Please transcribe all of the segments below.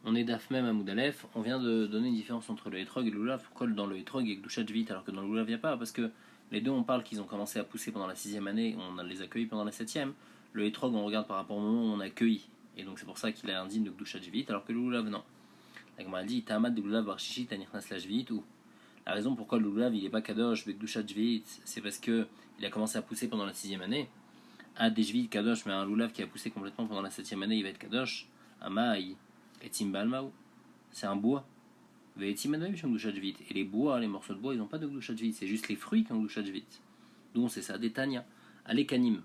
On est daf même à Moudalef, on vient de donner une différence entre le hétrog et le loulav. Pourquoi dans le hétrog il y a Gdushat Vit alors que dans le loulav il n'y a pas? Parce que les deux on parle qu'ils ont commencé à pousser pendant la 6e année, on les a cueillis pendant la 7e. Le hétrog on regarde par rapport au moment où on a cueilli. Et donc c'est pour ça qu'il est indigne de Gdushat Vit alors que le loulav non. La Gemara dit Ta'amad de loulav bar shishit anichnas lashvit ou. La raison pourquoi le loulav il n'est pas kadosh avec Gdushat Vit, c'est parce que il a commencé à pousser pendant la 6e année. Ah, des jvit kadosh, mais un loulav qui a poussé complètement pendant la 7e année il va être kadosh. Amaï et Timbalmaou. C'est un bois. Et les bois, les morceaux de bois, ils n'ont pas de gdushat vit. C'est juste les fruits qui ont gdushat vit. Donc c'est ça, des tanya. Alekanim.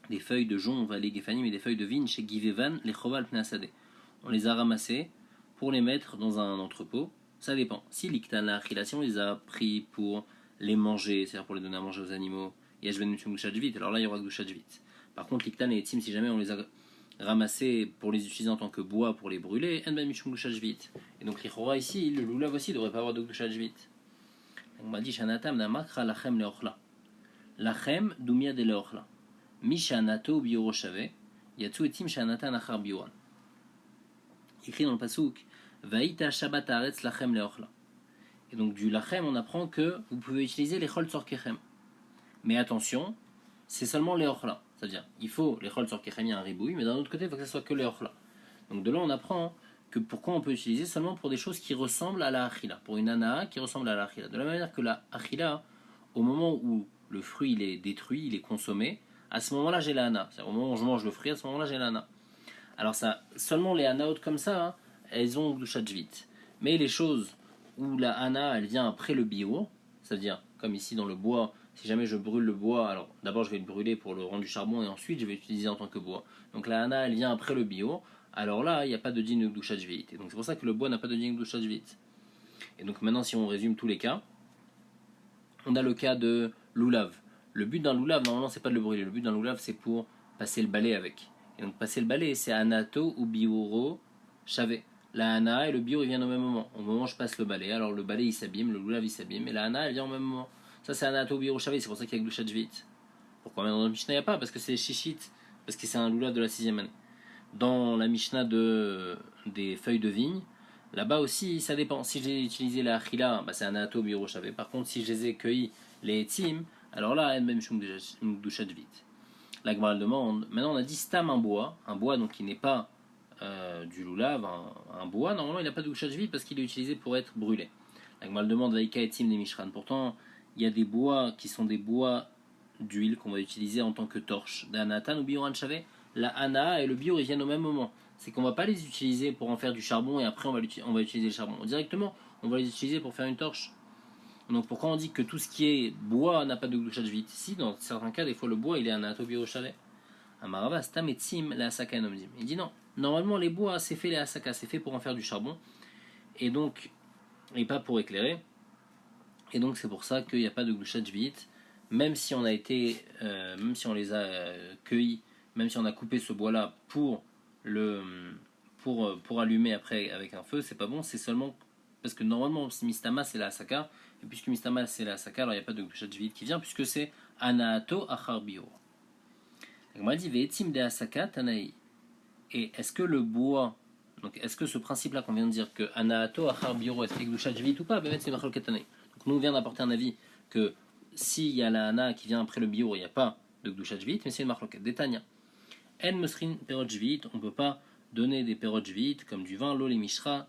Des feuilles de jonc, les gefanim et des feuilles de vigne chez Givevan, les choval pneasade. On les a ramassées pour les mettre dans un entrepôt. Ça dépend. Si l'iktana achila, si on les a pris pour les manger, c'est-à-dire pour les donner à manger aux animaux, alors là il y aura gdushat vit. Par contre, l'iktan et etim, si jamais on les a ramassés pour les utiliser en tant que bois pour les brûler, et donc l'Ichora ici, le loulav aussi ne devrait pas avoir de gdushat vit. On m'a dit Shanatam namakra lachem leochla. Lachem dumia de leochla. Mishanato bioroshave. Yatsu etim shanatan achar bioran. Écrit dans le pasouk Vaïta shabbat aretz lachem leochla. Et donc du lachem, on apprend que vous pouvez utiliser les chol tzorkechem. Mais attention, c'est seulement les ochla. C'est-à-dire, il faut les chol tzorkechem, il y a un ribouille, mais d'un autre côté, il faut que ce soit que les ochla. Donc de là, on apprend que pourquoi on peut utiliser seulement pour des choses qui ressemblent à la achila, pour une anaa qui ressemble à la achila. De la manière que la achila, au moment où le fruit il est détruit, il est consommé, à ce moment-là j'ai la ana. C'est-à-dire au moment où je mange le fruit, à ce moment-là j'ai la ana. Alors ça, seulement les anaot comme ça, hein, elles ont gdushat vit. Mais les choses où la ana elle vient après le bio, c'est-à-dire comme ici dans le bois, si jamais je brûle le bois, alors d'abord je vais le brûler pour le rendre du charbon et ensuite je vais l'utiliser en tant que bois. Donc la ana elle vient après le bio. Alors là, il n'y a pas de din gdushat vit. Et donc c'est pour ça que le bois n'a pas de din gdushat vit. Et donc maintenant, si on résume tous les cas, on a le cas de loulav. Le but d'un loulav, normalement, c'est pas de le brûler. Le but d'un loulav, c'est pour passer le balai avec. Et donc passer le balai, c'est anato ou biuro chavé. La ana et le bio, ils viennent au même moment. Au moment où je passe le balai, alors le balai il s'abîme, le loulav il s'abîme, et la ana elle vient au même moment. Ça c'est anato ou biuro chavé, c'est pour ça qu'il y a gdushat vit. Pourquoi maintenant dans le Mishnah il n'y a pas? Parce que c'est shishit, parce que c'est un loulav de la 6e année. Dans la Mishnah des feuilles de vigne, là-bas aussi, ça dépend. Si j'ai utilisé la achila, bah c'est un ato birochavé. Par contre, si je les ai cueillis les etim, alors là, elle même gdushat vit. La Gemara demande. Maintenant, on a dit stam un bois donc qui n'est pas du loulav, un bois. Normalement, il n'a pas de gdushat vit parce qu'il est utilisé pour être brûlé. La Gemara demande vaïka etim des mishran. Pourtant, il y a des bois qui sont des bois d'huile qu'on va utiliser en tant que torche. Danatan ou bioran chavé. La ana et le bio ils viennent au même moment. C'est qu'on va pas les utiliser pour en faire du charbon et après on va utiliser le charbon. Directement, on va les utiliser pour faire une torche. Donc pourquoi on dit que tout ce qui est bois n'a pas de gdushat vit? Si dans certains cas, des fois le bois il est anato bio chalet. Amarava stam etzim la asaka enomdim. Il dit non. Normalement les bois c'est fait les asaka, c'est fait pour en faire du charbon et donc et pas pour éclairer. Et donc c'est pour ça qu'il n'y a pas de gdushat vit, même si on a été, même si on les a cueillis. Même si on a coupé ce bois-là pour allumer après avec un feu, c'est pas bon, c'est seulement parce que normalement Mistama c'est la Asaka, et puisque Mistama c'est la Asaka, alors il n'y a pas de gdushat vit qui vient, puisque c'est Anaato Achar Bio. On m'a dit Ve'etim de Asaka Tanaï. Et est-ce que le bois, donc est-ce que ce principe-là qu'on vient de dire que Anaato Achar Bio est gdushat vit ou pas, ben c'est Machloket Tanaï. Donc nous on vient d'apporter un avis que s'il y a la Ana qui vient après le bio, il n'y a pas de gdushat vit, mais c'est une Machloket. Détania. En mesrin perot vit, on ne peut pas donner des perot vit comme du vin, l'eau, les mishra,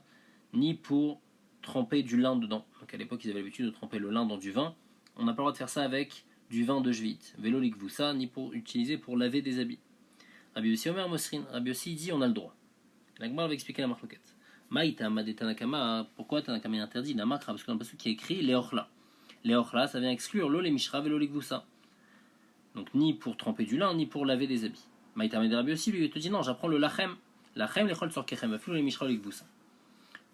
ni pour tremper du lin dedans. Donc à l'époque, ils avaient l'habitude de tremper le lin dans du vin. On n'a pas le droit de faire ça avec du vin de jvit, vélo likvoussa, ni pour utiliser pour laver des habits. Rabbi Yossi Omer Mosrin, Rabbi Yossi dit on a le droit. La Gemara va expliquer la marloquette. Maïta ma de Tanakama, pourquoi Tanakama est interdit? La makra, parce que dans le passage qui est écrit les ochla. Les ochla, ça vient exclure l'eau, les mishra, vélo likvoussa. Donc ni pour tremper du lin, ni pour laver des habits. Maïtamé de Rabbi aussi, lui, il te dit non, j'apprends le lachem. Lachem, les chol sorkechem, aflou les mishra, les gvoussa.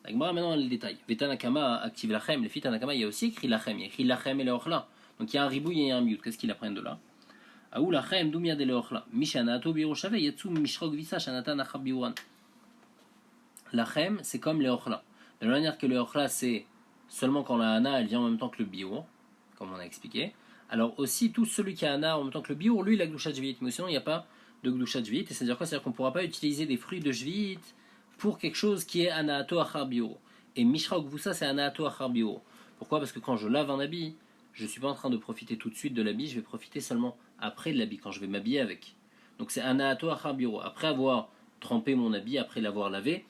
La Gemara maintenant les détails. Vetanakama active lachem, les filles Tanakama, il y a aussi écrit lachem, il y a écrit lachem et le ochla. Donc il y a un ribouille et un mute. Qu'est-ce qu'ils apprennent de là? Aou lachem, doumia de le ochla. Mishanato biro shave, yatsu mishra gvissa, shanatan achab biouran. Lachem, c'est comme le ochla. De la manière que le ochla, c'est seulement quand la hana, elle vient en même temps que le bio, comme on a expliqué. Alors aussi, tout celui qui a hana en même temps que le bio, lui, il a gdushat vit. Mais sinon, il n'y a pas de gdushat vit. Et c'est-à-dire quoi? C'est-à-dire qu'on ne pourra pas utiliser des fruits de jvit pour quelque chose qui est anaato achar biuro. Et mishra ou gvusa, c'est anaato achar biuro. Pourquoi? Parce que quand je lave un habit, je ne suis pas en train de profiter tout de suite de l'habit, je vais profiter seulement après de l'habit, quand je vais m'habiller avec. Donc c'est anaato achar biuro. Après avoir trempé mon habit, après l'avoir lavé,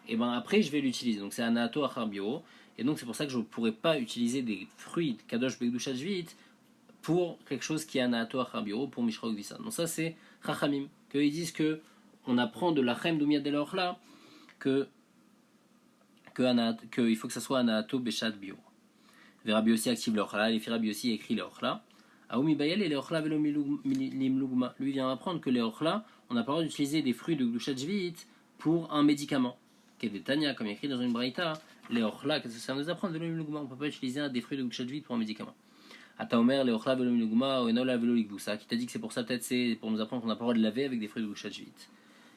et ben après je vais l'utiliser. Donc c'est anaato achar biuro. Et donc c'est pour ça que je ne pourrais pas utiliser des fruits kadosh bekdushat shvi'it pour quelque chose qui est anaato achar biuro, pour mishra ou gvusa. Donc ça c'est chachamim, qu'ils disent que on apprend de l'achem d'umia de l'orla que il faut que ça soit anaato beshat biuro. Rabbi aussi active l'orla, les filles Rabbi aussi écrit l'orla. Aoumi bayel et l'orla velo limlugma. Lui vient apprendre que l'orla, on n'a pas le droit d'utiliser des fruits de gdushat shvi'it pour un médicament. Kedetania, comme écrit dans une braïta, l'orla, qu'est-ce que ça nous apprend? Velo limlugma, on ne peut pas utiliser des fruits de gdushat shvi'it pour un médicament. Ataomer l'orla velo limlugma ou enola velo ligvusa, qui t'a dit que c'est pour ça, peut-être c'est pour nous apprendre qu'on n'a pas le droit de laver avec des fruits de gdushat shvi'it.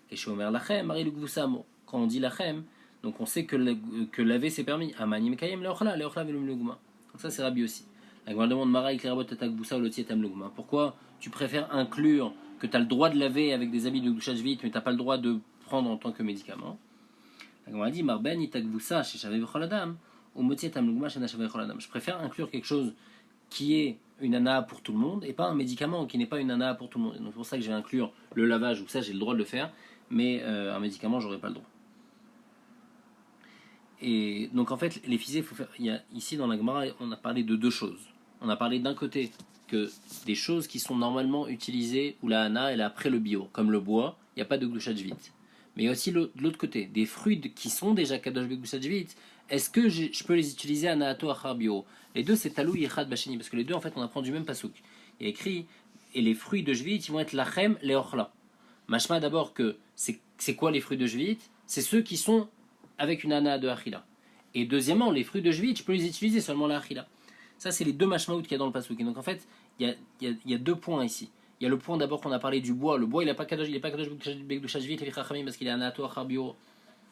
Et chez Omer lachem, Marie ligvusa, quand on dit lachem, donc on sait que laver c'est permis. Amani mekayem l'orla velo limlugma. Donc ça c'est Rabbi aussi. La Gemara demande Maraï Klerabot Tatakboussa ou Lotietam Lugma. Pourquoi tu préfères inclure que tu as le droit de laver avec des habits de Gdushat Shvi'it, mais tu n'as pas le droit de prendre en tant que médicament? La Gemara dit Marben Itakboussa chez Shavei Bechol Adam ou Motietam Lugma chez Shavei Bechol Adam. Je préfère inclure quelque chose qui est une ana pour tout le monde et pas un médicament qui n'est pas une ana pour tout le monde. Donc c'est pour ça que je vais inclure le lavage, ou ça j'ai le droit de le faire, mais un médicament j'aurais pas le droit. Et donc en fait, les physés, ici dans la Gemara, on a parlé de deux choses. On a parlé d'un côté que des choses qui sont normalement utilisées, où la hana elle est après le bio, comme le bois, il n'y a pas de gdushat shvi'it. Mais il y a aussi de l'autre côté, des fruits qui sont déjà kadosh gdushat shvi'it, est-ce que je peux les utiliser anaato achar bio? Les deux c'est talou yichad basheni, parce que les deux en fait on apprend du même pasouk. Il y a écrit, et les fruits de shvi'it ils vont être lachem leochla. Mashma d'abord que c'est quoi les fruits de shvi'it? C'est ceux qui sont avec une ana de achila. Et deuxièmement, les fruits de shvi'it, je peux les utiliser seulement la achila. Ça, c'est les deux mashmaout qu'il y a dans le pasuk. Et donc en fait, il y a deux points ici. Il y a le point d'abord qu'on a parlé du bois. Le bois, il n'est pas kadosh bekdushat shvi'it les chachamim parce qu'il est anato achar bio.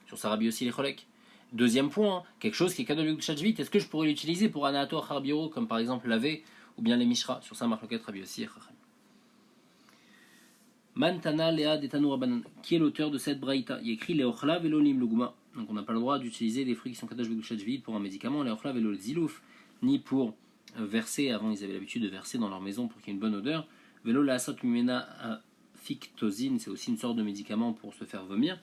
Sur sa Rabbi aussi les cholek. Deuxième point, quelque chose qui est kadosh bekdushat shvi'it, est-ce que je pourrais l'utiliser pour anato achar bio, comme par exemple laver ou bien les mishra? Sur sa marloquette Rabbi aussi et chachamim. Mantana Lea Detanu Rabbanan, qui est l'auteur de cette braïta? Il écrit Leochla velo limlugma. Donc on n'a pas le droit d'utiliser des fruits qui sont kadosh bekdushat shvi'it pour un médicament, Leochla velo zilouf, ni pour verser. Avant ils avaient l'habitude de verser dans leur maison pour qu'il y ait une bonne odeur. Velo laasot mimena fictosine, c'est aussi une sorte de médicament pour se faire vomir.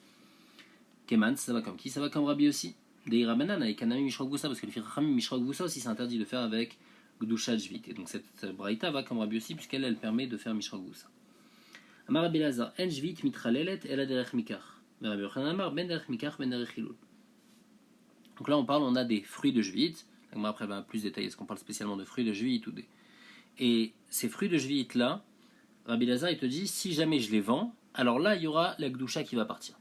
Keman, ça va comme qui? Ça va comme Rabbi aussi. Dei Rabbanan avec Kanami Mishra Gvusa, parce que le Chachamim Mishra Gvusa aussi c'est interdit de faire avec gdushat shvi'it. Et donc cette braïta va comme Rabbi aussi puisqu'elle permet de faire Mishra Gvusa. Amar Rabbi Elazar, en shvi'it mitralelet ela derech mikach. Rabbi Yochanan Amar ben derech mikach ben derech chilul. Donc là on a des fruits de shvi'it. Après elle va plus détailler, est-ce qu'on parle spécialement de fruits de shvi'it ou des... Et ces fruits de shvi'it là, Rabbi Elazar il te dit, si jamais je les vends, alors là il y aura la gdusha qui va partir.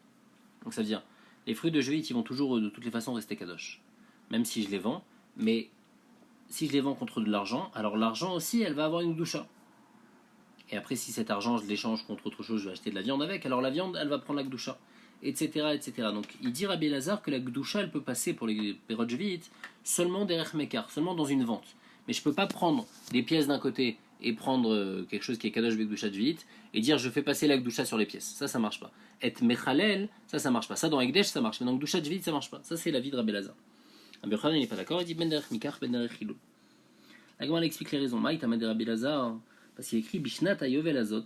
Donc ça veut dire, les fruits de shvi'it ils vont toujours de toutes les façons rester kadosh, même si je les vends, mais si je les vends contre de l'argent, alors l'argent aussi elle va avoir une gdusha. Et après si cet argent je l'échange contre autre chose, je vais acheter de la viande avec, alors la viande elle va prendre la gdusha, etc., etc. Donc il dit Rabbi Elazar que la gdusha elle peut passer pour les pérod shvi'it seulement derech mekar, seulement dans une vente. Mais je peux pas prendre des pièces d'un côté et prendre quelque chose qui est kadosh bekdushat shvi'it et dire je fais passer la gdusha sur les pièces. Ça marche pas. Et mechalel, ça marche pas. Ça dans Ekdesh ça marche, mais dans gdushat shvi'it ça marche pas. Ça c'est l'avis de Rabbi Elazar. Rabbi Yochanan il n'est pas d'accord, il dit ben derech mikar ben derech chilul. La Gemara explique les raisons. Maï tamad Rabbi Elazar parce qu'il écrit bishnat hayovel azot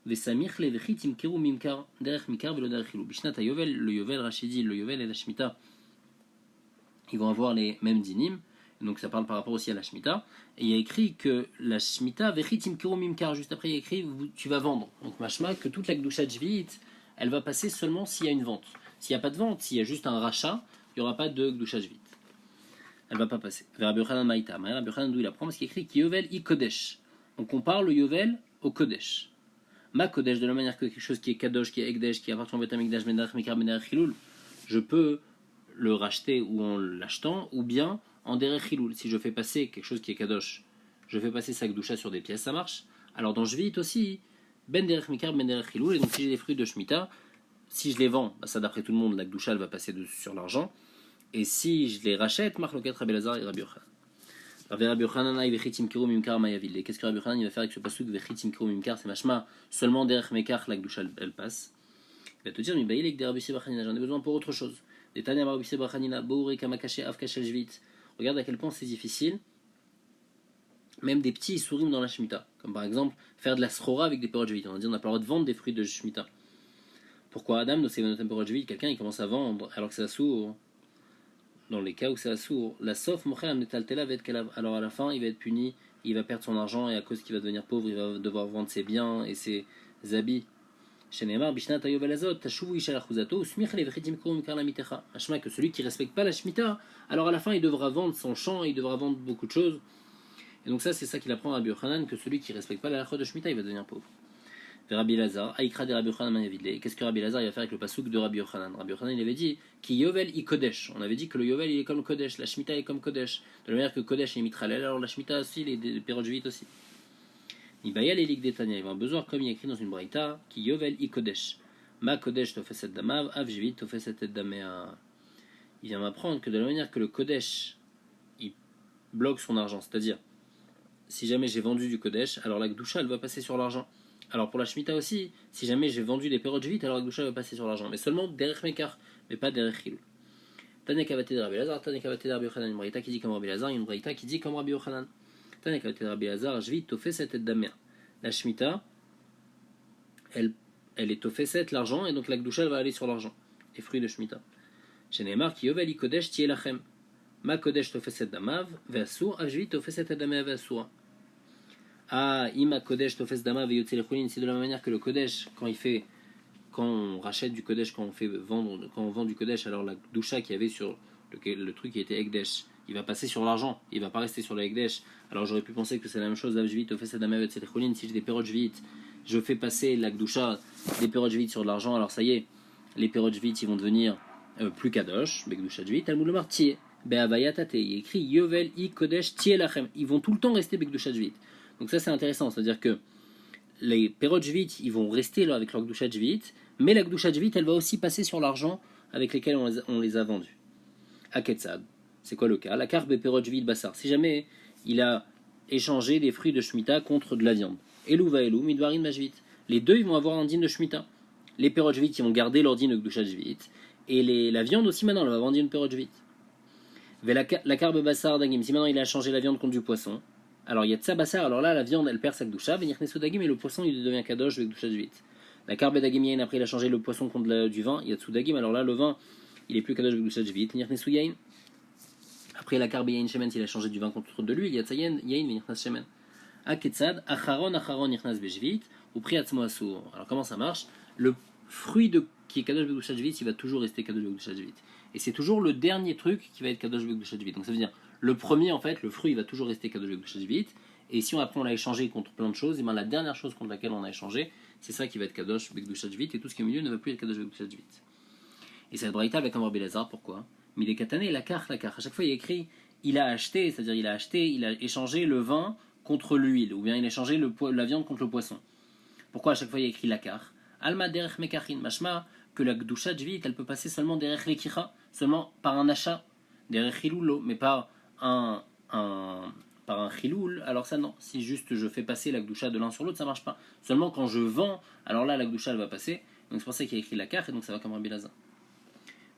vesamich levechit imkeru mimkar derech mikar velo derech chilul. Bishnat hayovel, le yovel rachidi, le yovel et la shmita ils vont avoir les mêmes dinim. Donc ça parle par rapport aussi à la Shemitah. Et il y a écrit que la Shemitah, Vechitim Kiro Mimkar, juste après il y a écrit tu vas vendre. Donc machma, que toute la Gdushat Shvi'it, elle va passer seulement s'il y a une vente. S'il n'y a pas de vente, s'il y a juste un rachat, il n'y aura pas de Gdushat Shvi'it. Elle ne va pas passer. Vers Rabbi Yochanan Maïta. Rabbi Yochanan d'où il apprend parce qu'il écrit ki Yovel i Kodesh. Donc on parle le Yovel au Kodesh. Ma Kodesh, de la manière que quelque chose qui est Kadosh, qui est Ekdesh, qui appartient au Beth Amikdash, Benarech Mikar, Benarech Chilul, je peux le racheter ou en l'achetant, ou bien en derech chilul. Si je fais passer quelque chose qui est kadosh, je fais passer sa gdusha sur des pièces, ça marche. Alors dans shvi'it aussi, ben derech mikar, ben derech chilul, et donc si j'ai des fruits de shemitah, si je les vends, ça d'après tout le monde, la gdusha elle va passer sur l'argent, et si je les rachète, marloket Rabbi Elazar et Rabbi Yochanan. Rabbi Yochanan aï vechitim kiro mimkar mayavil. Qu'est-ce que Rabbi Yochanan il va faire avec ce pasuk vechitim kiro mimkar? C'est machma, seulement derech mikar la gdusha elle passe. va te dire, j'en ai besoin pour autre chose. Des Tanya Marabisi Brachanina, Bouré Kamakaché Afkachel Jvit. Regarde à quel point c'est difficile. Même des petits souris dans la Shemitah. Comme par exemple, faire de la srora avec des perot jvit. On a dit, on n'a pas le droit de vendre des fruits de Shemitah. Pourquoi Adam, dans ses perot jvit, quelqu'un il commence à vendre alors que c'est assourd. Dans les cas où c'est assourd, la sauf mocher metaltela va être alors à la fin, il va être puni, il va perdre son argent et à cause qu'il va devenir pauvre, il va devoir vendre ses biens et ses habits. Shenemar bishnat ayov elazot tashuvu isha lachuzato usmich levchitim kurum mikar lamitecha. Hashma que celui qui respecte pas la Shemitah, alors à la fin il devra vendre son champ, il devra vendre beaucoup de choses. Et donc ça c'est ça qu'il apprend à Rabbi Yochanan, que celui qui respecte pas la halakha de Shemitah, il va devenir pauvre. Rabbi Lazar, Aïkra de Rabbi Yochanan Manavidle. Qu'est-ce que Rabbi Lazar il va faire avec le pasouk de Rabbi Yochanan? Rabbi Yochanan il avait dit qui Yovel i Kodesh. On avait dit que le Yovel il est comme Kodesh, la Shemitah est comme Kodesh. De la manière que Kodesh est mitralel, alors la Shemitah aussi, les perot jvit aussi. Ibaya les ligues d'Etania, il va en besoin comme il est écrit dans une braïta qui Yovel i Kodesh. Ma Kodesh tofeset damav, av jvit tofeset damea. Il vient m'apprendre que de la manière que le Kodesh il bloque son argent, c'est-à-dire si jamais j'ai vendu du Kodesh, alors la Gdusha elle va passer sur l'argent. Alors pour la Shemitah aussi, si jamais j'ai vendu des perot jvit, alors la Gdusha va passer sur l'argent. Mais seulement derech mekar, mais pas derech chilou. Tanya kavate de Rabbi Lazar, Tanya kavate de Rabbi Yochanan. Une braïta qui dit comme Rabbi Lazar, une braïta qui dit comme Rabbi Yochanan. Tanya kavate de Rabbi Lazar, jvit tofeset et damea. La Shemitah, elle est tofeset l'argent, et donc la Gdusha elle va aller sur l'argent. Les fruits de Shemitah. Shenemar ki yovel i kodesh tiye lachem. Ma kodesh tofeset damav, ve'asur, avjvit tofeset et damea ve'asura. Ah, ima kodesh tofes dama veyotse lechulin, c'est de la même manière que le kodesh, quand on rachète du kodesh, quand on vend du kodesh, alors la doucha qui avait sur le truc qui était ekdesh, il va passer sur l'argent, il va pas rester sur le ekdesh. Alors j'aurais pu penser que c'est la même chose, avjvit tofes dama veyotse lechulin, si j'ai des perot jvit, je fais passer la doucha des perot jvit sur de l'argent, alors ça y est, les perot jvit ils vont devenir plus kadosh, begdusha jvit, talmud le martier, be'avayatate, il écrit yovel i kodesh tiye lachem, ils vont tout le temps rester begdusha jvit. Donc ça c'est intéressant, c'est-à-dire que les perot jvit ils vont rester là avec leur gdusha jvit, mais la gdusha jvit elle va aussi passer sur l'argent avec lesquels on les a vendus. Aketsad, c'est quoi le cas? La carbe perot jvit bassar, si jamais il a échangé des fruits de Shemitah contre de la viande. Elou va elou, midvarin majvit. Les deux ils vont avoir un din de Shemitah. Les perot jvit ils vont garder leur din de gdusha jvit, et la viande aussi maintenant elle va vendre une perot jvit. La carbe bassar dagim, si maintenant il a changé la viande contre du poisson. Alors il y a tsabassar, alors là la viande elle perd sa gdusha, venir nesudagim et le poisson il devient kadosh avec gdusha jvit. La carbe dagim après il a changé le poisson contre du vin, il y a tsudagim, alors là le vin il est plus kadosh avec gdusha jvit, venir nesuyain. Après la carbe yain shemen il a changé du vin contre de l'huile, il y a tsayen yain venir nas shemen. Aketsad acharon nichnas bejvit ou pri atzmo asur. Alors comment ça marche? Le fruit qui est kadosh avec gdusha jvit, il va toujours rester kadosh avec gdusha jvit. Et c'est toujours le dernier truc qui va être kadosh avec gdusha jvit. Donc ça veut dire le premier, en fait, le fruit, il va toujours rester kadosh gdusha jvit. Et si après on l'a échangé contre plein de choses, et bien la dernière chose contre laquelle on a échangé, c'est ça qui va être kadosh gdusha jvit. Et tout ce qui est au milieu ne va plus être kadosh gdusha jvit. Et cette braïta avec un Rabbi Lazar, pourquoi? Mais les katané, la carte. À chaque fois, il y a écrit, il a acheté, c'est-à-dire il a échangé le vin contre l'huile, ou bien il a échangé la viande contre le poisson. Pourquoi à chaque fois il y a écrit la carte? Alma derech mekachin, mashma, que la gdusha jvit, elle peut passer seulement derech lekicha, seulement par un achat, derech chiloulo, mais pas par un chiloul, alors ça non. Si juste je fais passer la gdusha de l'un sur l'autre, ça marche pas. Seulement quand je vends, alors là la gdusha elle va passer. Donc c'est pour ça qu'il y a écrit la carte, et donc ça va comme Rabbi Lazar.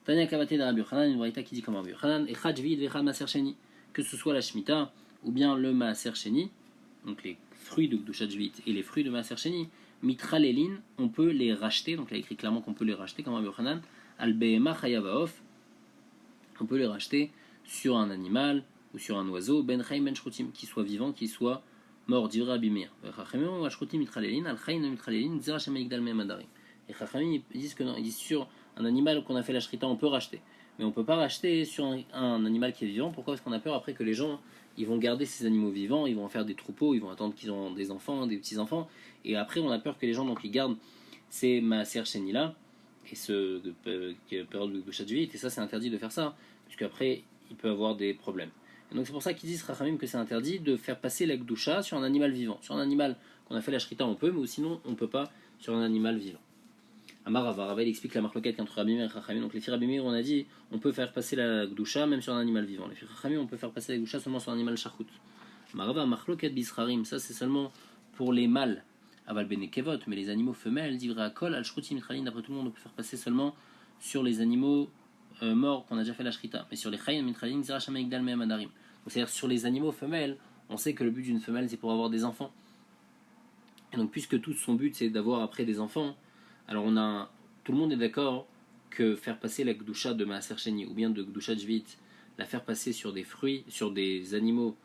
Tanya kavate de Rabbi Yochanan, une braïta qui dit comme Rabbi Yochanan, echad jvit vechad maaser sheni, que ce soit la Shemitah ou bien le maaser sheni, donc les fruits de gdusha jvit et les fruits de maaser sheni, mitralelin, on peut les racheter, donc il a écrit clairement qu'on peut les racheter comme Rabbi Yochanan, al behema chayavaof, on peut les racheter sur un animal ou sur un oiseau, ben chaim ben shrutim, qui soit vivant, qui soit mort, dira Abimir. Les Chachamim disent que non, ils disent sur un animal qu'on a fait la shrita, on peut racheter. Mais on ne peut pas racheter sur un animal qui est vivant. Pourquoi? Parce qu'on a peur après que les gens ils vont garder ces animaux vivants, ils vont en faire des troupeaux, ils vont attendre qu'ils ont des enfants, des petits-enfants. Et après, on a peur que les gens donc, ils gardent ces maaser sheni là et ce période de gdusha jvit. Et ça, c'est interdit de faire ça, puisque après, il peut avoir des problèmes. Et donc c'est pour ça qu'ils disent Chachamim que c'est interdit de faire passer la gdusha sur un animal vivant. Sur un animal qu'on a fait la shrita, on peut, mais sinon on ne peut pas sur un animal vivant. Amar Rava, il explique la marloquette entre Rabbi Meir et Chachamim. Donc les filles Rabbi Meir, on a dit, on peut faire passer la gdusha même sur un animal vivant. Les filles Chachamim, on peut faire passer la gdusha seulement sur un animal charchout. Amar Rava, marloquette bisrarim, ça c'est seulement pour les mâles. Aval benekevot, mais les animaux femelles, divrei akol, al shruti mitralin, d'après tout le monde, on peut faire passer seulement sur les animaux morts qu'on a déjà fait la shrita. Mais sur les chayim mitralin, zera shama igdal me'em adarim. C'est-à-dire sur les animaux femelles, on sait que le but d'une femelle c'est pour avoir des enfants. Et donc puisque tout son but c'est d'avoir après des enfants, alors tout le monde est d'accord que faire passer la gdusha de Maaser Sheni ou bien de gdusha Jvit, la faire passer sur des fruits, sur des animaux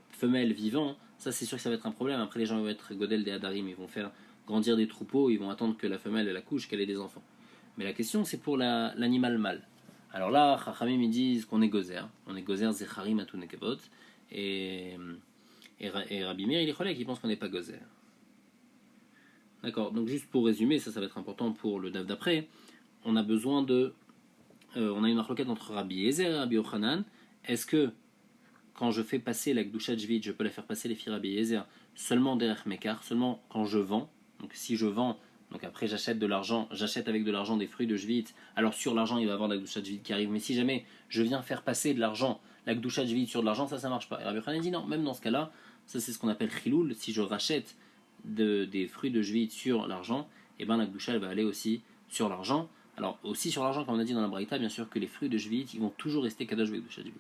femelles vivants, ça c'est sûr que ça va être un problème. Après les gens vont être godel des hadarim, ils vont faire grandir des troupeaux, ils vont attendre que la femelle elle accouche, qu'elle ait des enfants. Mais la question c'est pour l'animal mâle. Alors là, Chachamim ils disent qu'on est gozer, zecharim atou nekevot, et Rabbi Meir il est cholek, il pense qu'on n'est pas gozer. D'accord, donc juste pour résumer, ça va être important pour le daf d'après, on a besoin on a une marloquette entre Rabbi Ezer et Rabbi Yochanan. Est-ce que quand je fais passer la Gdusha Jvit, je peux la faire passer les filles Rabbi Ezer seulement derrière Mekar, seulement quand je vends? Donc si je vends, donc après j'achète avec de l'argent des fruits de Jvit, alors sur l'argent il va y avoir la Gdusha Jvit qui arrive, mais si jamais je viens faire passer de l'argent, la Gdusha Jvit sur de l'argent, ça marche pas. Et Rabbi Yochanan dit non, même dans ce cas-là, ça c'est ce qu'on appelle Chiloul, si je rachète des fruits de Jvit sur l'argent, et ben la Gdusha elle va aller aussi sur l'argent. Alors aussi sur l'argent, comme on a dit dans la Braïta, bien sûr que les fruits de Jvit, ils vont toujours rester Kadosh Gdusha Jvit.